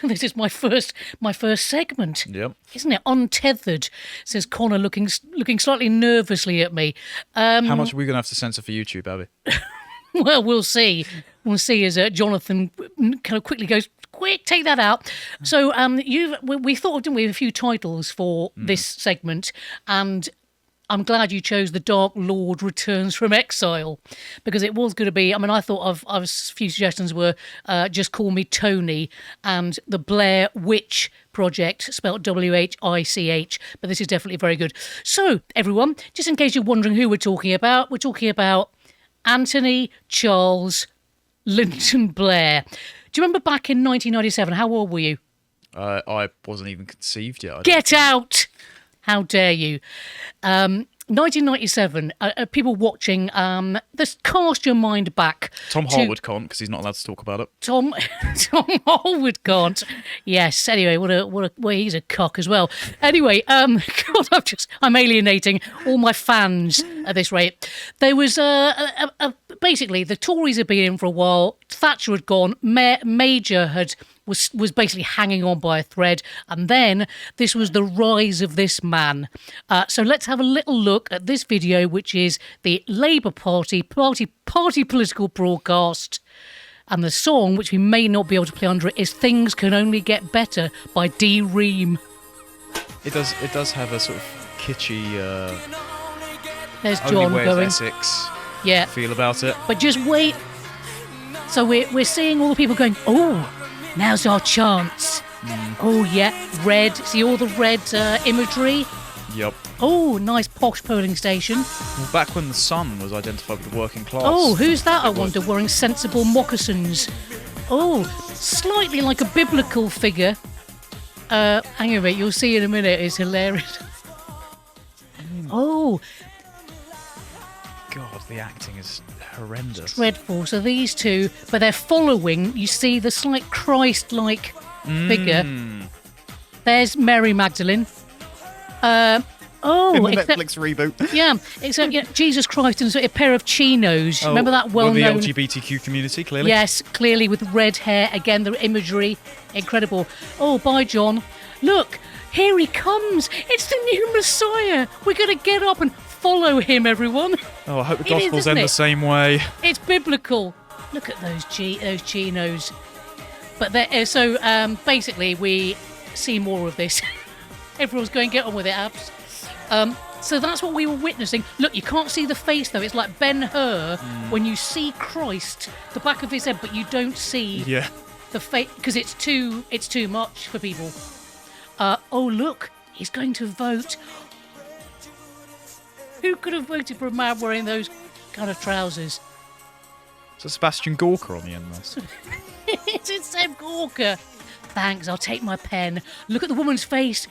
This is my first segment. Yep. Isn't it? Untethered, says Connor, looking slightly nervously at me. How much are we going to have to censor for YouTube, Abby? Well, we'll see. We'll see as Jonathan kind of quickly goes, quick, take that out. So we thought of, didn't we, a few titles for this segment, and I'm glad you chose The Dark Lord Returns from Exile, because it was going to be, I mean, I thought of a few suggestions were Just Call Me Tony and the Blair Witch Project, spelled W-H-I-C-H, but this is definitely very good. So, everyone, just in case you're wondering who we're talking about Anthony Charles Linton Blair. Do you remember back in 1997? How old were you? I wasn't even conceived yet. Get out! How dare you? 1997, people watching, just cast your mind back. Tom Harwood can't, because he's not allowed to talk about it. Tom Harwood can't. Yes. Anyway, well, he's a cock as well. Anyway, God, I'm alienating all my fans at this rate. There was basically the Tories had been in for a while. Thatcher had gone. Major was basically hanging on by a thread, and then this was the rise of this man. So let's have a little look at this video, which is the Labour Party political broadcast, and the song, which we may not be able to play under it, is "Things Can Only Get Better" by D. Ream. It does have a sort of kitschy. There's John going. Essex. Yeah. Feel about it. But just wait. So we're seeing all the people going, oh, now's our chance. Oh, yeah, red. See all the red imagery? Yep. Oh, nice posh polling station. Well, back when the Sun was identified with the working class. Oh, who's that, I wonder, wearing sensible moccasins? Oh, slightly like a biblical figure. Hang on a minute, you'll see in a minute. It's hilarious. Oh. God, the acting is horrendous. Dreadful. So these two, but they're following, you see the slight Christ-like figure. There's Mary Magdalene. In the Netflix reboot. Yeah, except Jesus Christ and a pair of chinos. Remember that well-known... the LGBTQ community, clearly. Yes, clearly with red hair. Again, the imagery, incredible. Oh, bye, John. Look, here he comes. It's the new Messiah. We're going to get up and follow him, everyone. Oh, I hope the Gospels end the same way. It's biblical. Look at those chinos. But so basically, we see more of this. Everyone's going, get on with it, abs. So that's what we were witnessing. Look, you can't see the face, though. It's like Ben-Hur when you see Christ, the back of his head, but you don't see the face, because it's too much for people. Oh, look, he's going to vote. Who could have voted for a man wearing those kind of trousers? It's Sebastian Gorka on the end there. It's Seb Gorka. Thanks, I'll take my pen. Look at the woman's face.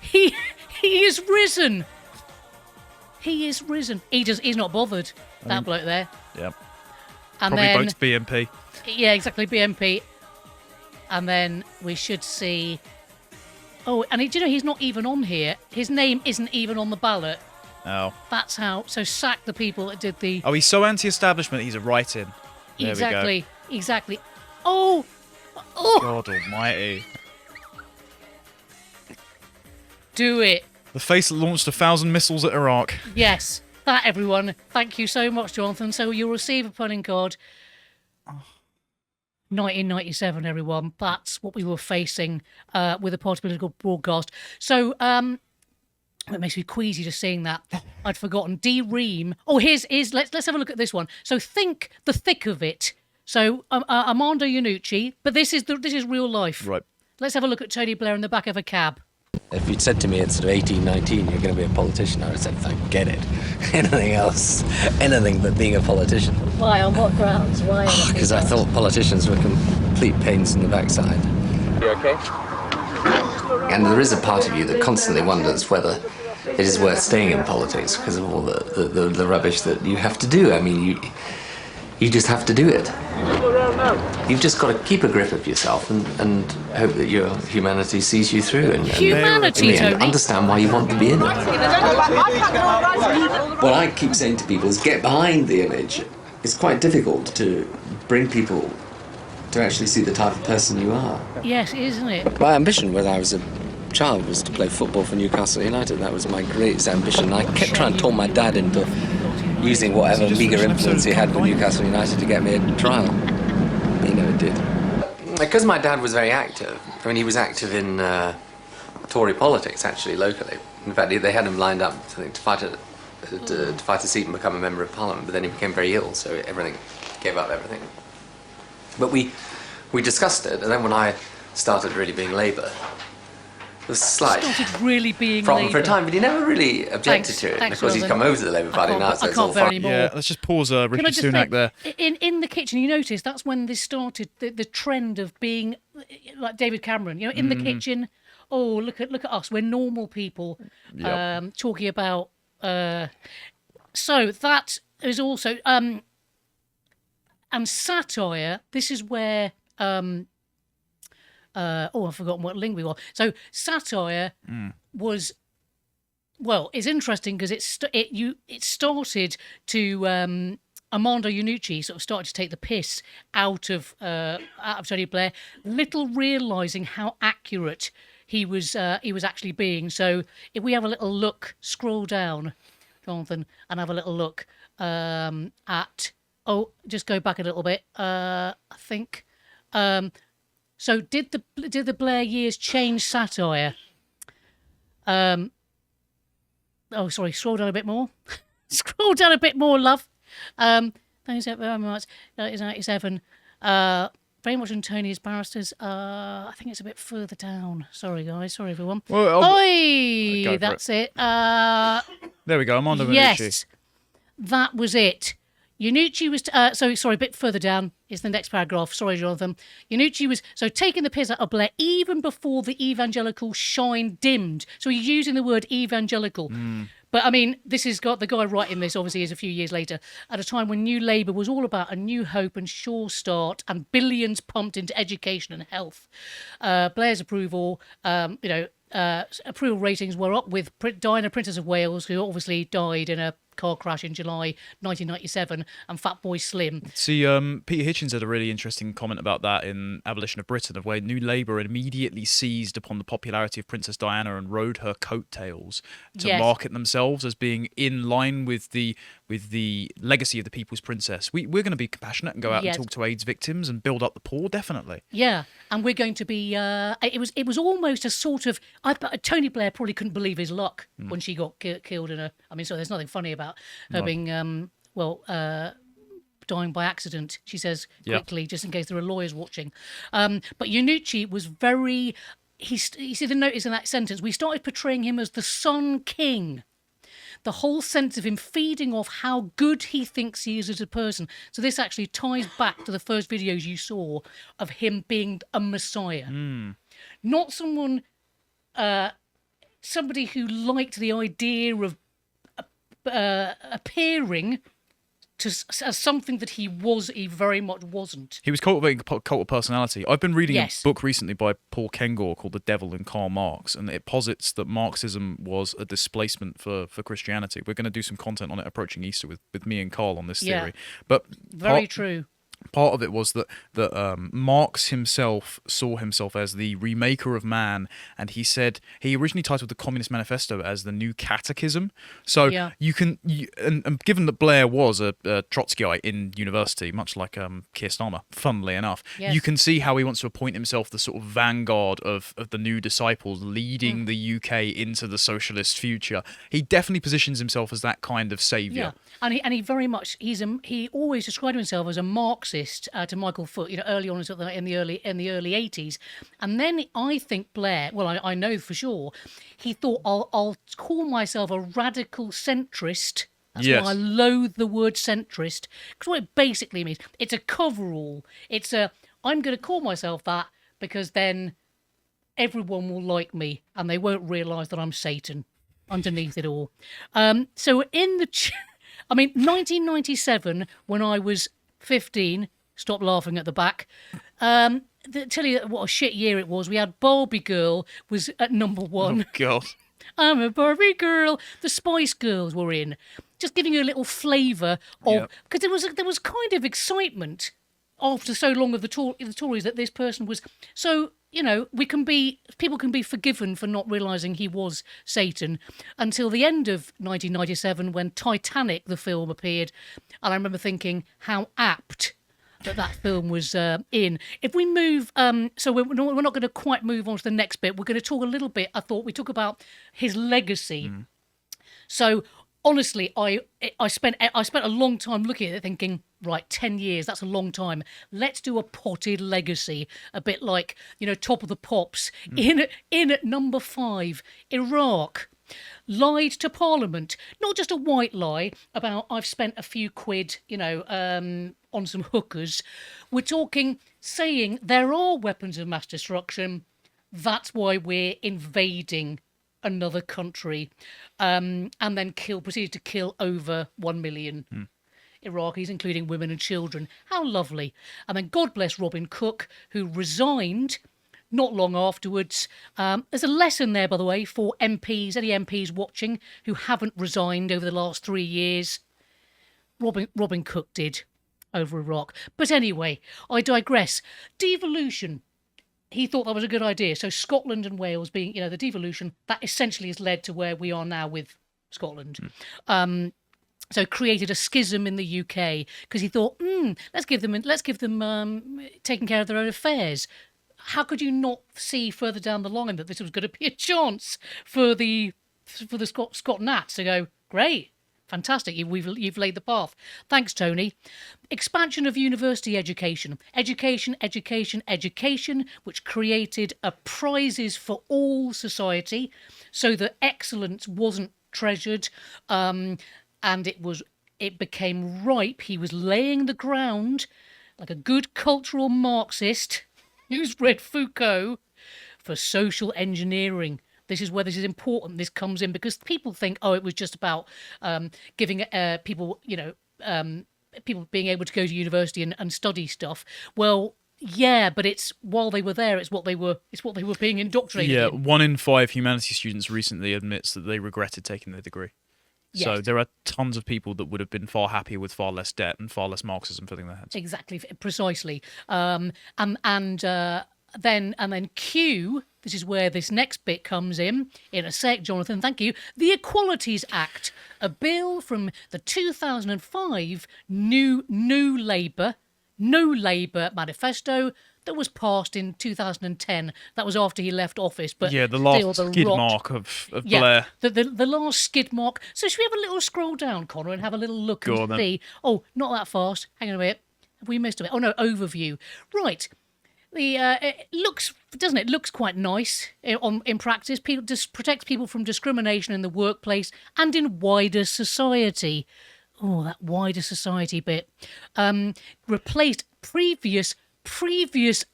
He is risen. He is risen. He's not bothered. That bloke there. Yep. And probably then, votes BNP. Yeah, exactly, BNP. And then we should see... Oh, and do you know he's not even on here? His name isn't even on the ballot. Oh. That's how... So sack the people that did the... Oh, he's so anti-establishment, he's a write-in. There exactly, we go. Exactly. Oh! God almighty. Do it. The face that launched 1,000 missiles at Iraq. Yes. That, everyone. Thank you so much, Jonathan. So you'll receive a punning card. 1997, everyone. That's what we were facing with a political broadcast. So, it makes me queasy just seeing that. I'd forgotten. D. Ream. Oh, here's let's have a look at this one. So think the thick of it. So Armando Iannucci, but this is real life. Right. Let's have a look at Tony Blair in the back of a cab. If you'd said to me at sort of 18, 19, you're going to be a politician, I would have said, forget it. Anything else, anything but being a politician. Why? On what grounds? Why? Because I thought politicians were complete pains in the backside. You okay? And there is a part of you that constantly wonders whether it is worth staying in politics because of all the rubbish that you have to do. I mean, you just have to do it. You've just got to keep a grip of yourself and hope that your humanity sees you through and understand why you want to be in it. What I keep saying to people is get behind the image. It's quite difficult to bring people to actually see the type of person you are. Yes, isn't it? My ambition when I was a child was to play football for Newcastle United. That was my greatest ambition. I kept trying to talk my dad into using whatever meagre influence he had with Newcastle United to get me a trial. He never did. Because my dad was very active. I mean, he was active in Tory politics, actually, locally. In fact, they had him lined up, I think, to fight a seat and become a member of Parliament, but then he became very ill, so gave up everything. But we discussed it, and then when I started really being Labour, it was slight. Started really being For Labour. a time, but he never really objected to it. And of course, he's come over to the Labour Party now, so I it's all can't bear fine. any more. Yeah, let's just pause Rishi Can I just Sunak say, there. In the kitchen, you notice that's when this started, the trend of being like David Cameron, in the kitchen. Oh, look at us, we're normal people, Yep. talking about. So that is also and satire. This is where I've forgotten what link we were. So satire was. Well, it's interesting because it started to Armando Iannucci sort of started to take the piss out of Tony Blair, little realising how accurate he was actually being. So if we have a little look, scroll down, Jonathan, and have a little look at. Oh, just go back a little bit. I think. So did the Blair years change satire? Oh, sorry, scroll down a bit more. Scroll down a bit more, love. Thanks very much. 1997. Very much in Tony's barristers. I think it's a bit further down. Sorry, guys. Sorry, everyone. Well, Oi! go for That's it. There we go. I'm on the Yes, that was it. Iannucci was... sorry, a bit further down is the next paragraph. Sorry, Jonathan. Iannucci was taking the piss out of Blair even before the evangelical shine dimmed. So he's using the word evangelical. But, I mean, this has got... The guy writing this, obviously, is a few years later, at a time when New Labour was all about a new hope and sure start and billions pumped into education and health. Blair's approval, approval ratings were up with Diana, Princess of Wales, who obviously died in a car crash in July 1997, and Fatboy Slim. See, Peter Hitchens had a really interesting comment about that in Abolition of Britain, of where New Labour immediately seized upon the popularity of Princess Diana and rode her coattails to market themselves as being in line with the legacy of the People's Princess. We're going to be compassionate and go out and talk to AIDS victims and build up the poor, definitely. Yeah, and we're going to be. It was almost a sort of. Tony Blair probably couldn't believe his luck when she got killed in a. I mean, so there's nothing funny about her being dying by accident. She says quickly, just in case there are lawyers watching. But Iannucci was very. You see the notice in that sentence. We started portraying him as the Sun King. The whole sense of him feeding off how good he thinks he is as a person. So this actually ties back to the first videos you saw of him being a messiah. Not someone, somebody who liked the idea of appearing as something that he very much wasn't. He was cultivating a cult of personality. I've been reading a book recently by Paul Kengor called The Devil in Karl Marx, and it posits that Marxism was a displacement for Christianity. We're going to do some content on it approaching Easter with me and Carl on this theory. But very true. Part of it was that Marx himself saw himself as the remaker of man, and he said he originally titled the Communist Manifesto as the New Catechism. So you can, and given that Blair was a Trotskyite in university, much like Keir Starmer, funnily enough, you can see how he wants to appoint himself the sort of vanguard of the new disciples, leading the UK into the socialist future. He definitely positions himself as that kind of saviour. Yeah, and he very much he always described himself as a Marxist to Michael Foot, early on in the early 80s, and then I think Blair. Well, I know for sure he thought I'll call myself a radical centrist. That's why I loathe the word centrist, because what it basically means, it's a coverall. I'm going to call myself that because then everyone will like me and they won't realise that I'm Satan underneath it all. So in 1997, when I was 15, stop laughing at the back. Tell you what a shit year it was. We had Barbie Girl was at number 1. Oh, God. I'm a Barbie girl. The Spice Girls were in. Just giving you a little flavour of... Because there was kind of excitement after so long of the Tories that this person was so. People can be forgiven for not realising he was Satan until the end of 1997 when Titanic, the film, appeared. And I remember thinking how apt that film was in. If we move, so we're not going to quite move on to the next bit. We're going to talk a little bit, I thought we talk about his legacy. So honestly, I spent a long time looking at it thinking, right, 10 years, that's a long time. Let's do a potted legacy, a bit like, Top of the Pops. In at number 5, Iraq. Lied to Parliament. Not just a white lie about I've spent a few quid, on some hookers. We're talking saying there are weapons of mass destruction. That's why we're invading another country. And then proceeded to kill over 1 million. Iraqis, including women and children. How lovely. And then God bless Robin Cook, who resigned not long afterwards. There's a lesson there, by the way, for MPs, any MPs watching who haven't resigned over the last 3 years. Robin Cook did over Iraq. But anyway, I digress. Devolution. He thought that was a good idea. So Scotland and Wales being, the devolution, that essentially has led to where we are now with Scotland. So created a schism in the UK because he thought, let's give them taking care of their own affairs. How could you not see further down the line that this was going to be a chance for the Scot Nats to go, great, fantastic, you've laid the path. Thanks, Tony. Expansion of university education, which created a prizes for all society, so that excellence wasn't treasured. And it became ripe. He was laying the ground, like a good cultural Marxist who's read Foucault, for social engineering. This is where this is important. This comes in because people think, it was just about giving people, people being able to go to university and study stuff. Well, yeah, but it's while they were there, it's what they were being indoctrinated in. 1 in 5 humanities students recently admits that they regretted taking their degree. Yes. So there are tons of people that would have been far happier with far less debt and far less Marxism filling their heads. Exactly, precisely. And then Q. This is where this next bit comes in a sec, Jonathan. Thank you. The Equalities Act, a bill from the 2005 New Labour manifesto that was passed in 2010. That was after he left office. But the last skid mark of Blair. The last skid mark. So should we have a little scroll down, Connor, and have a little look and see? Oh, not that fast. Hang on a minute. Have we missed a bit? Oh, no, overview. Right. It looks quite nice in practice. Protects people from discrimination in the workplace and in wider society. Oh, that wider society bit. Replaced previous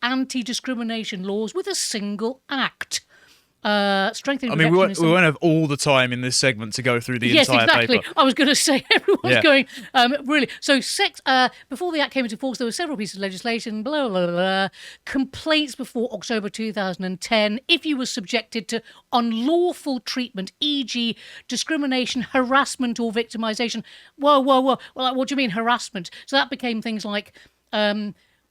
anti-discrimination laws with a single act. Strengthening. We won't have all the time in this segment to go through the entire exactly. paper. I was going to say everyone's going really. So before the act came into force, there were several pieces of legislation. Blah blah blah. Complaints before October 2010. If you were subjected to unlawful treatment, e.g., discrimination, harassment, or victimisation. Whoa. Well, what do you mean harassment? So that became things like.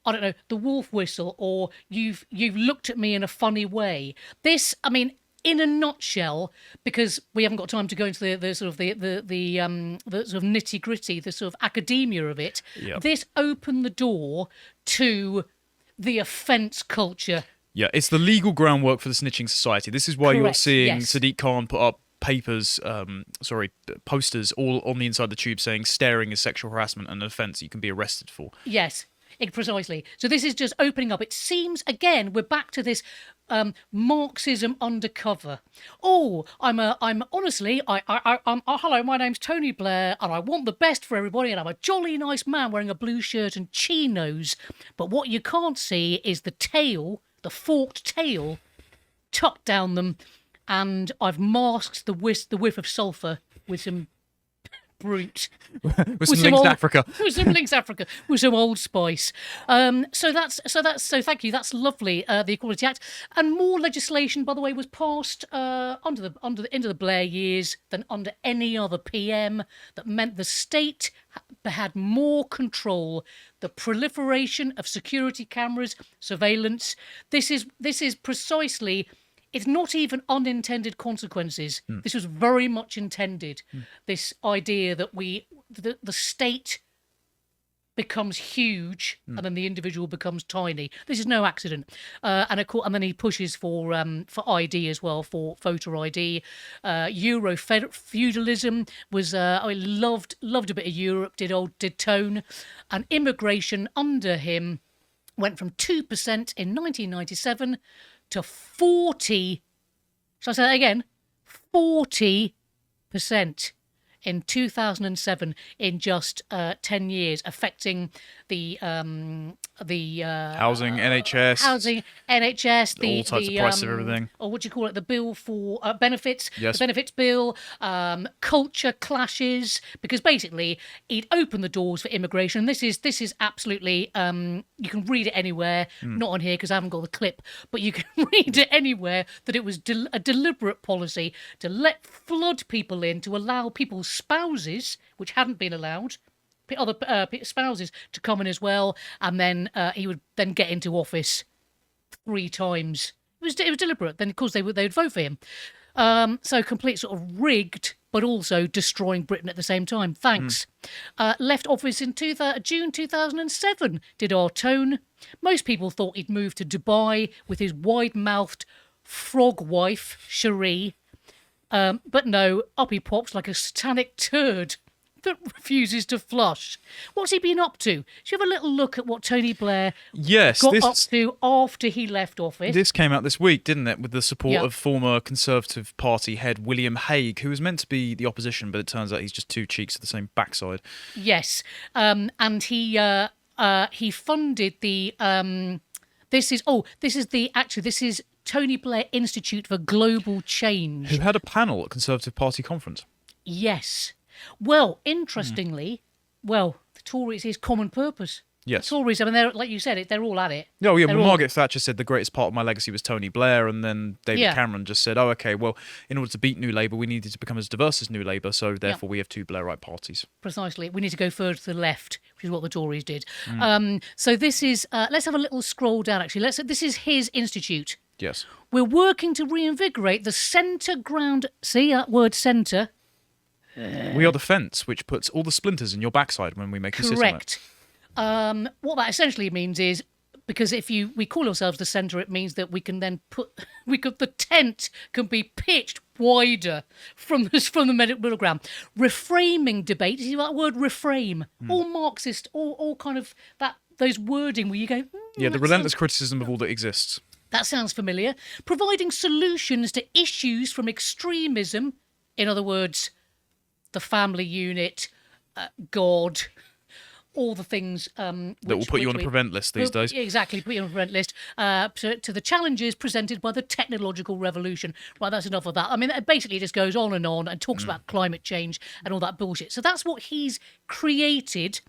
I don't know, the wolf whistle, or you've looked at me in a funny way. This, in a nutshell, because we haven't got time to go into the sort of the sort of nitty gritty, the sort of academia of it. Yep. This opened the door to the offence culture. Yeah, it's the legal groundwork for the snitching society. This is why you're seeing Sadiq Khan put up posters all on the inside of the tube saying staring is sexual harassment and an offence you can be arrested for. Yes. Precisely. So this is just opening up. It seems, again, we're back to this Marxism undercover. Oh, hello, my name's Tony Blair, and I want the best for everybody, and I'm a jolly nice man wearing a blue shirt and chinos. But what you can't see is the tail, the forked tail, tucked down them, and I've masked the whiff of sulphur with some brute. With some links to Africa. With some links to Africa. With some Old Spice. So thank you. That's lovely. The Equality Act, and more legislation, by the way, was passed into the Blair years than under any other PM. That meant the state had more control. The proliferation of security cameras, surveillance. This is precisely. It's not even unintended consequences. This was very much intended. This idea that the state becomes huge and then the individual becomes tiny. This is no accident. And then he pushes for ID as well, for voter ID. Euro feudalism was. I loved a bit of Europe. Did Tone, and immigration under him went from 2% in 1997 to 40. Shall I say that again? 40% in 2007, in just 10 years, affecting the housing, NHS, all types of prices of everything. Or what do you call it? The bill for benefits. Yes. The benefits bill, culture clashes, because basically he'd opened the doors for immigration. This is absolutely. You can read it anywhere. Not on here because I haven't got the clip, but you can read it anywhere that it was a deliberate policy to let flood people in, to allow people's spouses, which hadn't been allowed, other spouses to come in as well, and then he would then get into office 3 times. It was deliberate. Then of course they would vote for him. So complete sort of rigged, but also destroying Britain at the same time. Thanks. Left office in June 2007. Did our Tone. Most people thought he'd moved to Dubai with his wide-mouthed frog wife Cherie. But no, up he pops like a satanic turd that refuses to flush. What's he been up to? Should we have a little look at what Tony Blair got up to after he left office? This came out this week, didn't it, with the support of former Conservative Party head William Hague, who was meant to be the opposition, but it turns out he's just 2 cheeks of the same backside. Yes, and he funded the. This is Tony Blair Institute for Global Change, who had a panel at Conservative Party conference. Yes. Well, interestingly, the Tories is common purpose. Yes. The Tories, I mean, they're, like you said, they're all at it. Oh, yeah. Well, Margaret Thatcher said the greatest part of my legacy was Tony Blair, and then David Cameron just said, oh, okay, well, in order to beat New Labour, we needed to become as diverse as New Labour, so therefore we have 2 Blairite parties. Precisely. We need to go further to the left, which is what the Tories did. So this is, let's have a little scroll down, actually. This is his institute. Yes. We're working to reinvigorate the centre ground. See that word centre? We are the fence which puts all the splinters in your backside when we make you sit on it. Correct. What that essentially means is, because we call ourselves the centre, it means that we can then the tent can be pitched wider from the middle ground. Reframing debate. You see that word reframe? All Marxist, all kind of those wording where you go. The relentless criticism of all that exists. That sounds familiar. Providing solutions to issues from extremism, in other words, the family unit, God, all the things that will put you on a prevent list these days. Exactly, put you on a prevent list to the challenges presented by the technological revolution. Right, that's enough of that. I mean, it basically just goes on and talks about climate change and all that bullshit. So that's what he's created.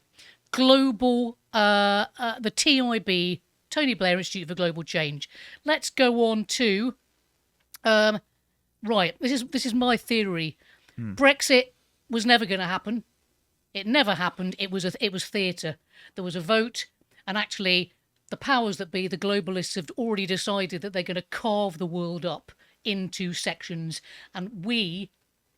Global, the TIB, Tony Blair Institute for Global Change. Let's go on to, right. This is my theory. Brexit was never going to happen. It never happened. It was theatre. There was a vote, and actually, the powers that be, the globalists, have already decided that they're going to carve the world up into sections, and we,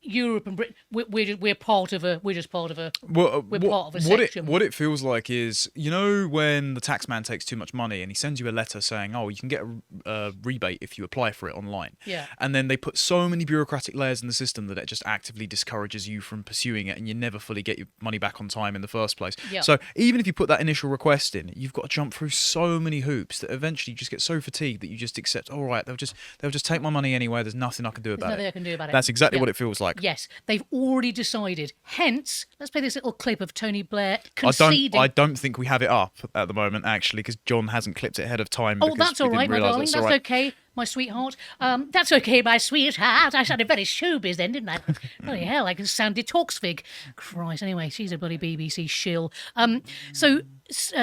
Europe and Britain, we're part of a. We're just part of a. We're part of a section. What it feels like is, you know, when the taxman takes too much money and he sends you a letter saying, "Oh, you can get a rebate if you apply for it online." Yeah. And then they put so many bureaucratic layers in the system that it just actively discourages you from pursuing it, and you never fully get your money back on time in the first place. Yeah. So even if you put that initial request in, you've got to jump through so many hoops that eventually you just get so fatigued that you just accept. All right, they'll just take my money anyway. There's nothing I can do about it. There's nothing I can do about it. That's exactly what it feels like. back. Yes, they've already decided. Hence, let's play this little clip of Tony Blair conceding. I don't think we have it up at the moment, actually, because John hasn't clipped it ahead of time. Oh, that's all right, my darling. That's okay, my sweetheart. That's okay, my sweetheart. I sounded very showbiz then, didn't I? Bloody hell, I can sound detoxfig. Christ, anyway, she's a bloody BBC shill. So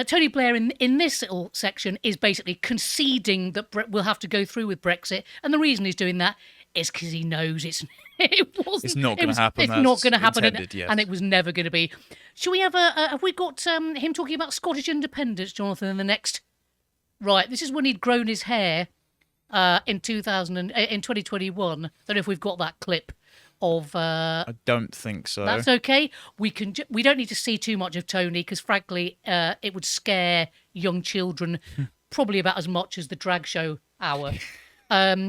Tony Blair in this little section is basically conceding that we'll have to go through with Brexit, and the reason he's doing that is because he knows it's not going to happen. It's not going to happen, yes. and it was never going to be. Shall we have we got him talking about Scottish independence, Jonathan, in the next? Right, this is when he'd grown his hair in 2021. Don't know if we've got that clip of. I don't think so. That's okay. We don't need to see too much of Tony because, frankly, it would scare young children probably about as much as the drag show hour.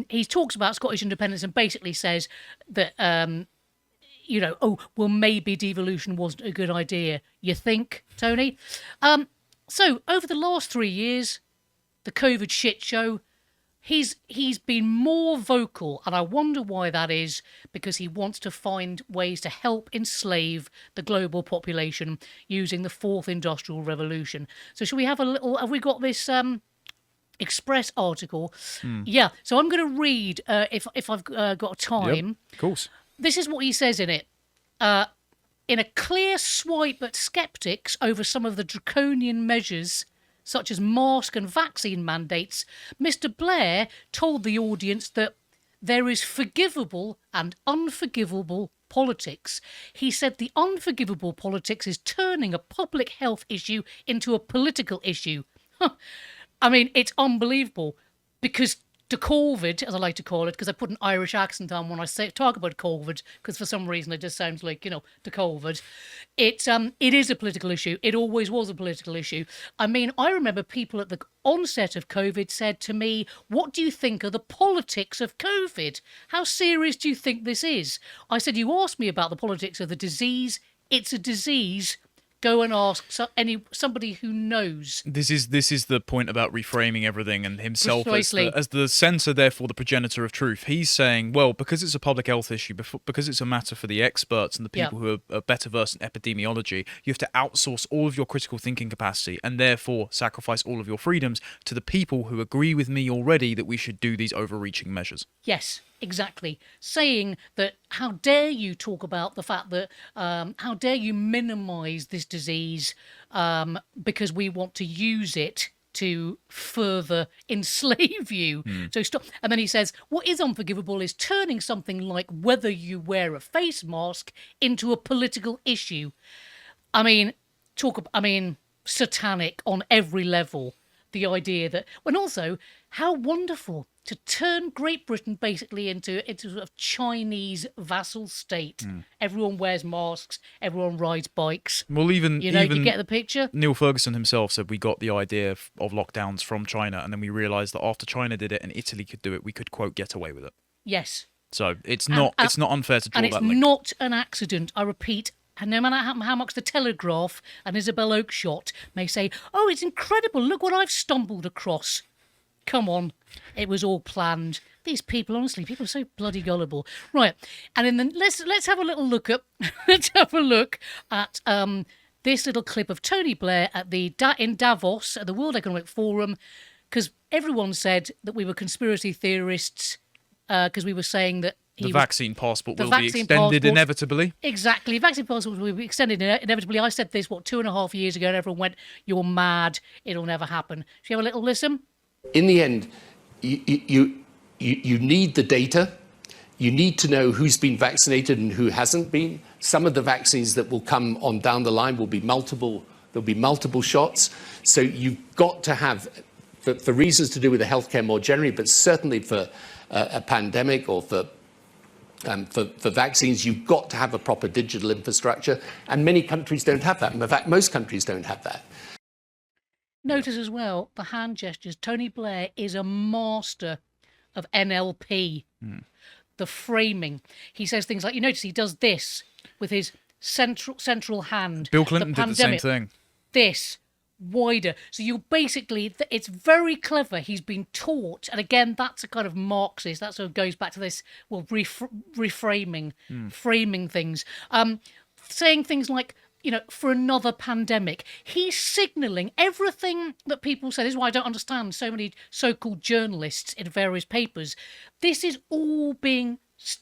He talks about Scottish independence and basically says that, maybe devolution wasn't a good idea. You think, Tony? So over the last 3 years, the COVID shit show, he's been more vocal, and I wonder why that is, because he wants to find ways to help enslave the global population using the fourth industrial revolution. So shall we have have we got this Express article? Yeah, so I'm going to read, if I've got time. Yep, of course. This is what he says in it. In a clear swipe at sceptics over some of the draconian measures, such as mask and vaccine mandates, Mr. Blair told the audience that there is forgivable and unforgivable politics. He said the unforgivable politics is turning a public health issue into a political issue. I mean, it's unbelievable because to COVID, as I like to call it, because I put an Irish accent on when I talk about COVID, because for some reason it just sounds like, to COVID. It is a political issue. It always was a political issue. I mean, I remember people at the onset of COVID said to me, "What do you think of the politics of COVID? How serious do you think this is?" I said, "You asked me about the politics of the disease. It's a disease. Go and ask somebody who knows." This is the point about reframing everything and himself Precisely. as the censor, therefore the progenitor of truth. He's saying, well, because it's a public health issue, because it's a matter for the experts and the people who are better versed in epidemiology, you have to outsource all of your critical thinking capacity and therefore sacrifice all of your freedoms to the people who agree with me already that we should do these overreaching measures. Yes, exactly. Saying that, how dare you talk about the fact that, how dare you minimise this disease because we want to use it to further enslave you. So stop. And then he says, what is unforgivable is turning something like whether you wear a face mask into a political issue. I mean, satanic on every level. The idea that, and also, how wonderful to turn Great Britain basically into sort of Chinese vassal state. Everyone wears masks, everyone rides bikes. Well, even you get the picture. Neil Ferguson himself said we got the idea of lockdowns from China, and then we realised that after China did it and Italy could do it, we could, quote, get away with it. Yes. So it's not unfair to draw that link. And it's not an accident, I repeat. And no matter how much the Telegraph and Isabel Oakeshott may say, "Oh, it's incredible, look what I've stumbled across." Come on, it was all planned. These people, honestly, people are so bloody gullible. Right, and then let's have a little look at this little clip of Tony Blair at in Davos at the World Economic Forum, because everyone said that we were conspiracy theorists because we were saying that the vaccine passport will be extended inevitably. Exactly. Vaccine passport will be extended inevitably. I said this, 2.5 years ago, and everyone went, "You're mad. It'll never happen." Should you have a little listen? In the end, you need the data. You need to know who's been vaccinated and who hasn't been. Some of the vaccines that will come on down the line will be multiple. There'll be multiple shots. So you've got to have, for reasons to do with the healthcare more generally, but certainly for a pandemic or for vaccines, you've got to have a proper digital infrastructure, and many countries don't have that. In fact, most countries don't have that. Notice as well the hand gestures. Tony Blair is a master of NLP. The framing. He says things like, you notice he does this with his central hand. Bill Clinton did the same thing. This. wider. So you basically, it's very clever. He's been taught, and again, that's a kind of Marxist. That sort of goes back to this, well, reframing, framing things, saying things like, for another pandemic. He's signalling everything that people say. This is why I don't understand so many so-called journalists in various papers. This is all being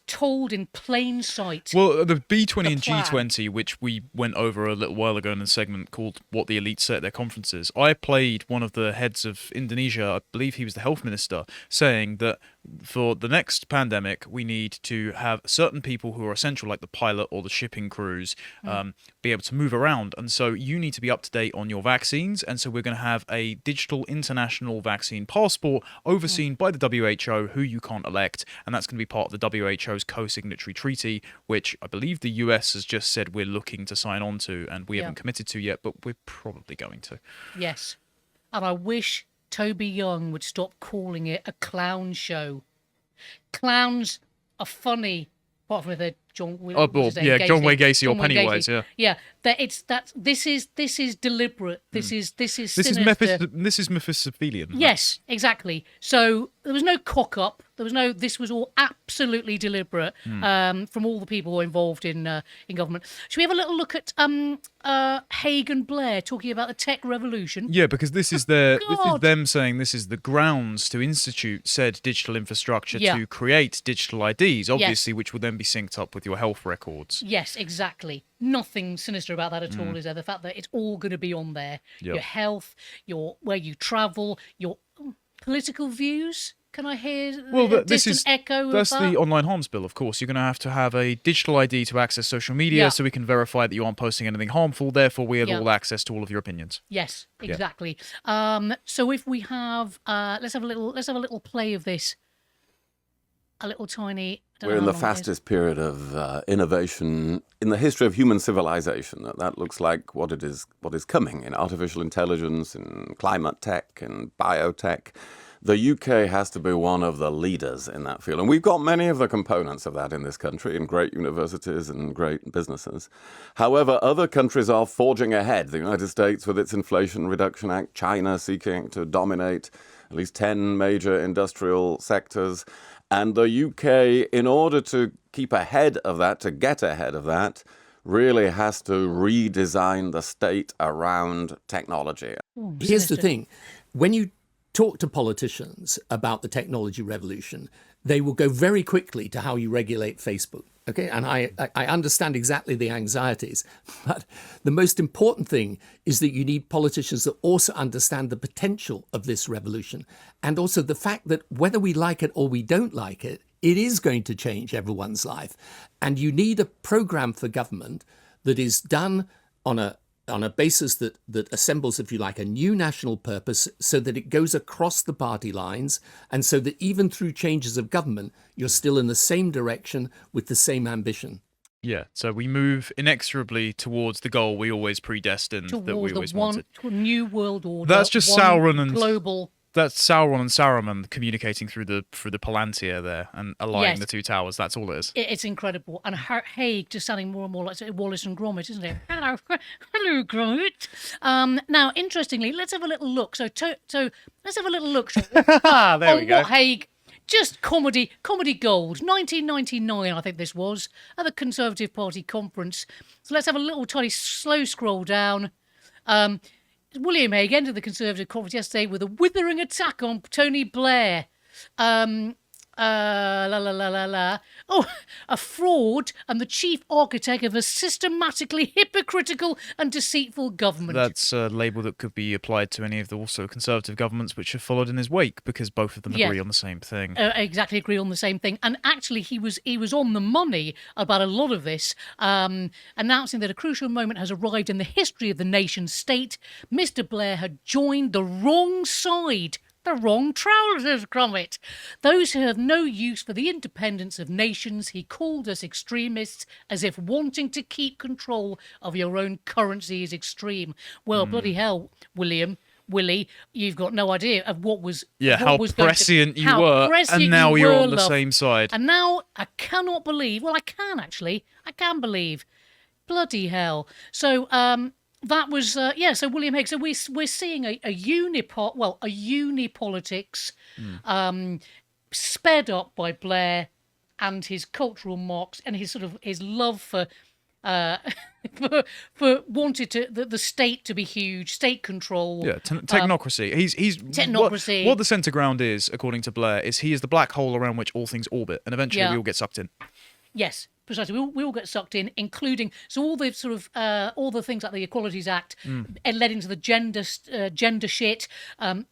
told in plain sight. Well, the B20 and G20, which we went over a little while ago in a segment called What the Elite Say at Their Conferences, I played one of the heads of Indonesia, I believe he was the health minister, saying that for the next pandemic, we need to have certain people who are essential, like the pilot or the shipping crews, be able to move around. And so you need to be up to date on your vaccines. And so we're going to have a digital international vaccine passport overseen by the WHO, who you can't elect. And that's going to be part of the WHO's co-signatory treaty, which I believe the US has just said we're looking to sign on to, and we haven't committed to yet, but we're probably going to. Yes. And I wish Toby Young would stop calling it a clown show. Clowns are funny, apart from if they're John Wayne Gacy or Pennywise. This is deliberate. This is sinister. This is Mephistophelian. Yes, exactly. So there was no cock up. This was all absolutely deliberate from all the people involved in government. Should we have a little look at Haig and Blair talking about the tech revolution? Yeah, because this is them saying this is the grounds to institute said digital infrastructure to create digital IDs, obviously, which will then be synced up with your health records. Yes, exactly. Nothing sinister about that at all, is there? The fact that it's all going to be on there. Your health, where you travel, your political views. Can I hear a distant echo of that? That's the online harms bill, of course. You're going to have a digital ID to access social media so we can verify that you aren't posting anything harmful. Therefore, we have all access to all of your opinions. Yes, exactly. So if we have, let's have a little play of this. A little tiny. We're in the fastest period of innovation in the history of human civilization. That looks like what is coming in artificial intelligence, in climate tech, in biotech. The UK has to be one of the leaders in that field. And we've got many of the components of that in this country, in great universities and great businesses. However, other countries are forging ahead. The United States with its Inflation Reduction Act, China seeking to dominate at least 10 major industrial sectors. And the UK, in order to keep ahead of that, to get ahead of that, really has to redesign the state around technology. Here's the thing. When you talk to politicians about the technology revolution, they will go very quickly to how you regulate Facebook. Okay, and I understand exactly the anxieties, but the most important thing is that you need politicians that also understand the potential of this revolution, and also the fact that whether we like it or we don't like it, it is going to change everyone's life. And you need a program for government that is done on a basis that assembles, if you like, a new national purpose so that it goes across the party lines, and so that even through changes of government, you're still in the same direction with the same ambition. Yeah, so we move inexorably towards the goal we always predestined, that we always wanted. To a new world order. That's just Sauron and global. That's Sauron and Saruman communicating through the Palantir there and aligning the two towers. That's all it is. It's incredible. And Haig just sounding more and more like Wallace and Gromit, isn't it? Hello, Gromit. Now, interestingly, let's have a little look. So let's have a little look. There we go. What Haig, just comedy gold. 1999, I think this was, at the Conservative Party conference. So let's have a little tiny slow scroll down. William Hague entered the Conservative conference yesterday with a withering attack on Tony Blair. Oh, a fraud and the chief architect of a systematically hypocritical and deceitful government. That's a label that could be applied to any of the also Conservative governments which have folled in his wake, because both of them agree on the same thing. Exactly, agree on the same thing. And actually, he was on the money about a lot of this, announcing that a crucial moment has arrived in the history of the nation state. Mr. Blair had joined the wrong side. The wrong trousers, Gromit. Those who have no use for the independence of nations, he called us extremists, as if wanting to keep control of your own currency is extreme. Well, bloody hell, Willie, you've got no idea of what was... how prescient you were, and now you're on the same side. And now I cannot believe... Well, I can, actually. I can believe. Bloody hell. So, that was So William Hague. So we're seeing a unipolitics, sped up by Blair and his cultural mocks and his love for for wanted the state to be huge, state control. Yeah, technocracy. He's technocracy. What the centre ground is, according to Blair, is he is the black hole around which all things orbit, and eventually we all get sucked in. Yes, precisely. We all get sucked in, including all the all the things like the Equalities Act, led into the gender shit.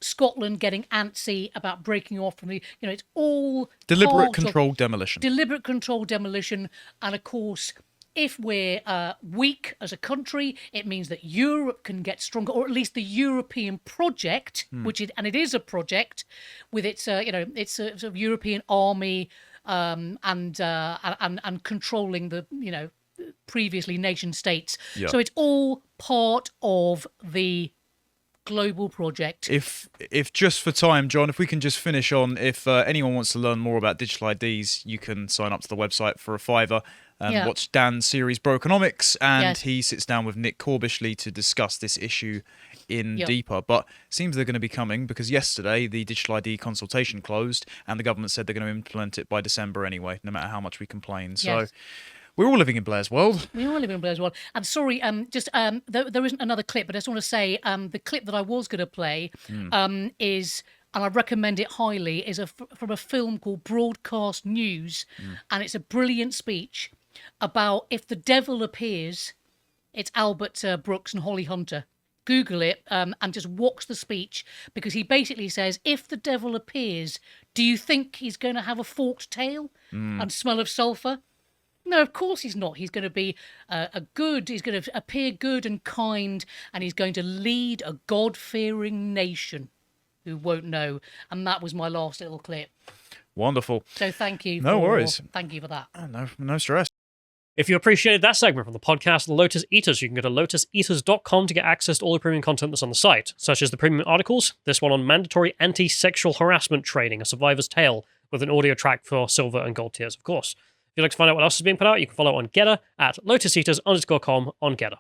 Scotland getting antsy about breaking off from the. It's all deliberate controlled demolition. Deliberate controlled demolition, and of course, if we're weak as a country, it means that Europe can get stronger, or at least the European project, it is a project with its its sort of European army. And controlling the previously nation states. So it's all part of the global project. If just for time, John, if we can just finish on, if anyone wants to learn more about digital IDs, you can sign up to the website for a $5 and watch Dan's series Brokenomics, and he sits down with Nick Corbishley to discuss this issue in deeper. But it seems they're going to be coming, because yesterday the digital ID consultation closed and the government said they're going to implement it by December anyway, no matter how much we complain. So we're all living in Blair's world. We all live in Blair's world. I'm sorry, there isn't another clip, but I just want to say the clip that I was going to play is, and I recommend it highly, is from a film called Broadcast News, and it's a brilliant speech about if the devil appears. It's Albert Brooks and Holly Hunter. Google it and just watch the speech, because he basically says, if the devil appears, do you think he's going to have a forked tail and smell of sulphur? No, of course he's not. He's going to be he's going to appear good and kind, and he's going to lead a God-fearing nation who won't know. And that was my last little clip. Wonderful. So thank you. No worries. Thank you for that. No stress. If you appreciated that segment from the podcast The Lotus Eaters, you can go to lotuseaters.com to get access to all the premium content that's on the site, such as the premium articles, this one on mandatory anti-sexual harassment training, a survivor's tale, with an audio track for silver and gold tiers, of course. If you'd like to find out what else is being put out, you can follow on Getter at lotuseaters_com on Getter.